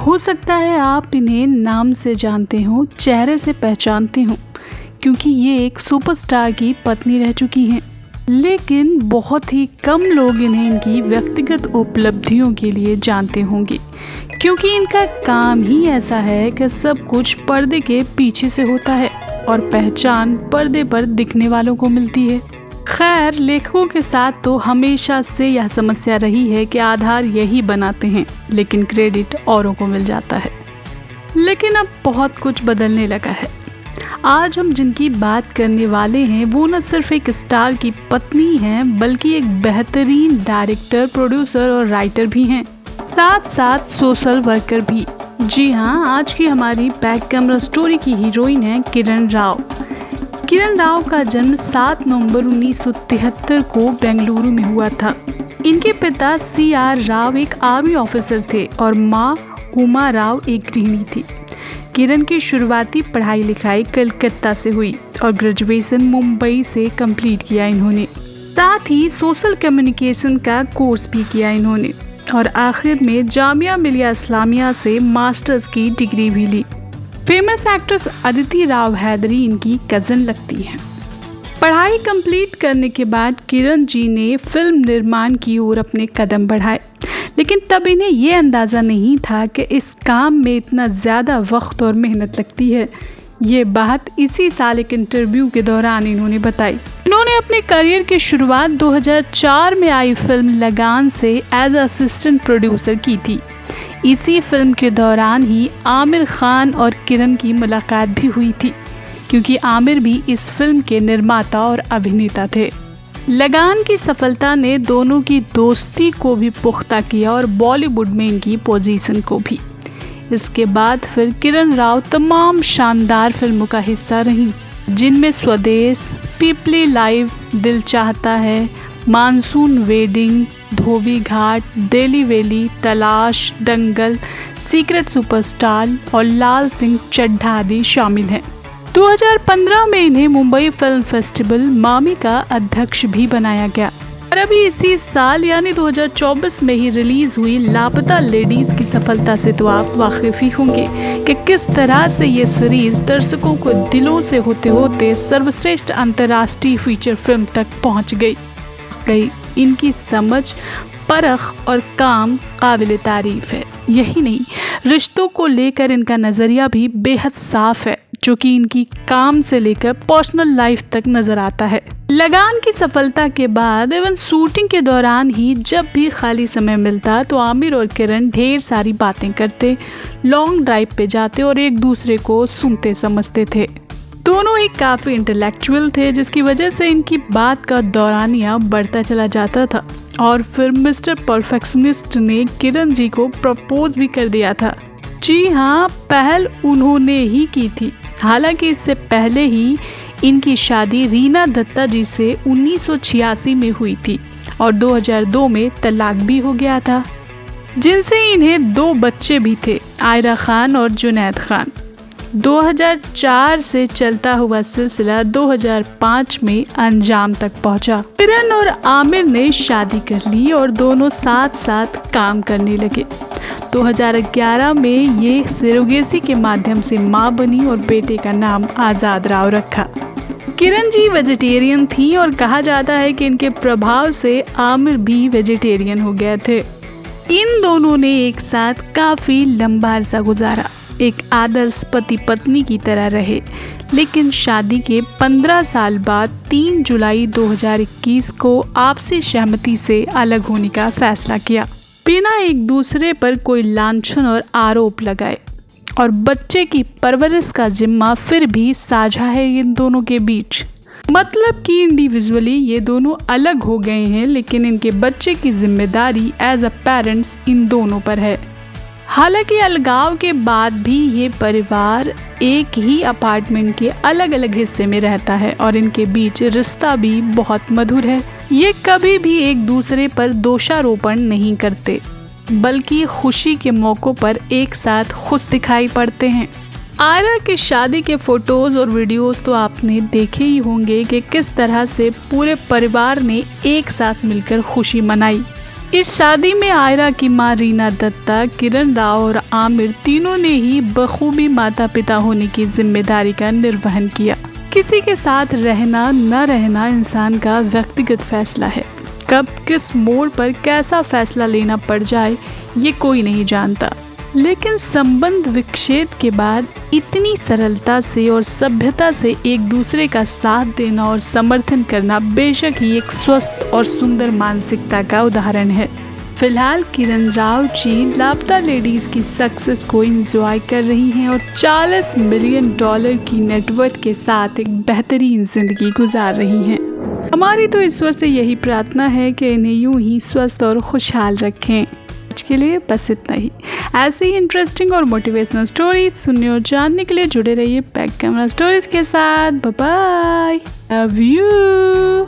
हो सकता है आप इन्हें नाम से जानते हो, चेहरे से पहचानते हो, क्योंकि ये एक सुपरस्टार की पत्नी रह चुकी हैं। लेकिन बहुत ही कम लोग इन्हें इनकी व्यक्तिगत उपलब्धियों के लिए जानते होंगे, क्योंकि इनका काम ही ऐसा है कि सब कुछ पर्दे के पीछे से होता है और पहचान पर्दे पर दिखने वालों को मिलती है। खैर, लेखकों के साथ तो हमेशा से यह समस्या रही है कि आधार यही बनाते हैं, लेकिन क्रेडिट औरों को मिल जाता है। लेकिन अब बहुत कुछ बदलने लगा है। आज हम जिनकी बात करने वाले हैं वो न सिर्फ एक स्टार की पत्नी हैं, बल्कि एक बेहतरीन डायरेक्टर, प्रोड्यूसर और राइटर भी हैं, साथ साथ सोशल वर्कर भी। जी हाँ, आज की हमारी बैक कैमरा स्टोरी की हीरोइन है किरण राव। किरण राव का जन्म 7 नवंबर 1973 को बेंगलुरु में हुआ था। इनके पिता CR राव एक आर्मी ऑफिसर थे और माँ उमा राव एक गृहिणी थी। किरण की शुरुआती पढ़ाई लिखाई कलकत्ता से हुई और ग्रेजुएशन मुंबई से कंप्लीट किया इन्होंने। साथ ही सोशल कम्युनिकेशन का कोर्स भी किया इन्होंने और आखिर में जामिया मिलिया इस्लामिया से मास्टर्स की डिग्री भी ली। फेमस एक्ट्रेस अदिति राव हैदरी इनकी कज़न लगती हैं। पढ़ाई कंप्लीट करने के बाद किरण जी ने फिल्म निर्माण की ओर अपने कदम बढ़ाए, लेकिन तब इन्हें ये अंदाज़ा नहीं था कि इस काम में इतना ज़्यादा वक्त और मेहनत लगती है। ये बात इसी साल एक इंटरव्यू के दौरान इन्होंने बताई। इन्होंने अपने करियर की शुरुआत 2004 में आई फिल्म लगान से एज असिस्टेंट प्रोड्यूसर की थी। इसी फिल्म के दौरान ही आमिर खान और किरण की मुलाकात भी हुई थी, क्योंकि आमिर भी इस फिल्म के निर्माता और अभिनेता थे। लगान की सफलता ने दोनों की दोस्ती को भी पुख्ता किया और बॉलीवुड में इनकी पोजीशन को भी। इसके बाद फिर किरण राव तमाम शानदार फिल्मों का हिस्सा रहीं, जिनमें स्वदेश, पीपली लाइव, दिल चाहता है, मानसून वेडिंग, धोबी घाट, दिल्ली वैली, तलाश, दंगल, सीक्रेट सुपरस्टार और लाल सिंह चड्ढा आदि शामिल हैं। 2015 में इन्हें मुंबई फिल्म फेस्टिवल मामी का अध्यक्ष भी बनाया गया और अभी इसी साल यानी 2024 में ही रिलीज हुई लापता लेडीज की सफलता से तो आप वाकिफ ही होंगे कि किस तरह से ये सीरीज दर्शकों को दिलों से होते होते सर्वश्रेष्ठ अंतर्राष्ट्रीय फीचर फिल्म तक पहुंच गई। इनकी समझ, परख और काम काबिल तारीफ है। यही नहीं, रिश्तों को लेकर इनका नज़रिया भी बेहद साफ है, जो कि इनकी काम से लेकर पर्सनल लाइफ तक नजर आता है। लगान की सफलता के बाद एवं शूटिंग के दौरान ही जब भी खाली समय मिलता तो आमिर और किरण ढेर सारी बातें करते, लॉन्ग ड्राइव पे जाते और एक दूसरे को सुनते समझते थे। दोनों ही काफ़ी इंटेलेक्चुअल थे, जिसकी वजह से इनकी बात का दौरानिया बढ़ता चला जाता था और फिर मिस्टर परफेक्शनिस्ट ने किरण जी को प्रपोज भी कर दिया था। जी हाँ, पहल उन्होंने ही की थी। हालांकि इससे पहले ही इनकी शादी रीना दत्ता जी से 1986 में हुई थी और 2002 में तलाक भी हो गया था, जिनसे इन्हें 2 बच्चे भी थे, आयरा खान और जुनैद खान। 2004 से चलता हुआ सिलसिला 2005 में अंजाम तक पहुंचा। किरण और आमिर ने शादी कर ली और दोनों साथ साथ काम करने लगे। 2011 में ये सरोगेसी के माध्यम से मां बनी और बेटे का नाम आज़ाद राव रखा। किरण जी वेजिटेरियन थी और कहा जाता है कि इनके प्रभाव से आमिर भी वेजिटेरियन हो गए थे। इन दोनों ने एक साथ काफ़ी लंबा अरसा गुजारा, एक आदर्श पति पत्नी की तरह रहे, लेकिन शादी के 15 साल बाद 3 जुलाई 2021 को आपसी सहमति से अलग होने का फैसला किया, बिना एक दूसरे पर कोई लांछन और आरोप लगाए। और बच्चे की परवरिश का जिम्मा फिर भी साझा है इन दोनों के बीच। मतलब कि इंडिविजुअली ये दोनों अलग हो गए हैं, लेकिन इनके बच्चे की जिम्मेदारी एज अ पेरेंट्स इन दोनों पर है। हालांकि अलगाव के बाद भी ये परिवार एक ही अपार्टमेंट के अलग अलग हिस्से में रहता है और इनके बीच रिश्ता भी बहुत मधुर है। ये कभी भी एक दूसरे पर दोषारोपण नहीं करते, बल्कि खुशी के मौक़ों पर एक साथ खुश दिखाई पड़ते हैं। आयरा की शादी के फोटोज़ और वीडियोस तो आपने देखे ही होंगे कि किस तरह से पूरे परिवार ने एक साथ मिलकर खुशी मनाई। इस शादी में आयरा की माँ रीना दत्ता, किरण राव और आमिर तीनों ने ही बखूबी माता पिता होने की जिम्मेदारी का निर्वहन किया। किसी के साथ रहना न रहना इंसान का व्यक्तिगत फैसला है। कब किस मोड़ पर कैसा फैसला लेना पड़ जाए ये कोई नहीं जानता, लेकिन संबंध विच्छेद के बाद इतनी सरलता से और सभ्यता से एक दूसरे का साथ देना और समर्थन करना बेशक ही एक स्वस्थ और सुंदर मानसिकता का उदाहरण है। फिलहाल किरण राव जी लापता लेडीज की सक्सेस को एंजॉय कर रही हैं और $40 मिलियन की नेटवर्थ के साथ एक बेहतरीन जिंदगी गुजार रही हैं। हमारी तो ईश्वर से यही प्रार्थना है कि इन्हें यूं ही स्वस्थ और खुशहाल रखें। आज के लिए बस इतना ही। ऐसे ही इंटरेस्टिंग और मोटिवेशनल स्टोरीज सुनने और जानने के लिए जुड़े रहिए बैक कैमरा स्टोरीज के साथ। Bye bye, love you.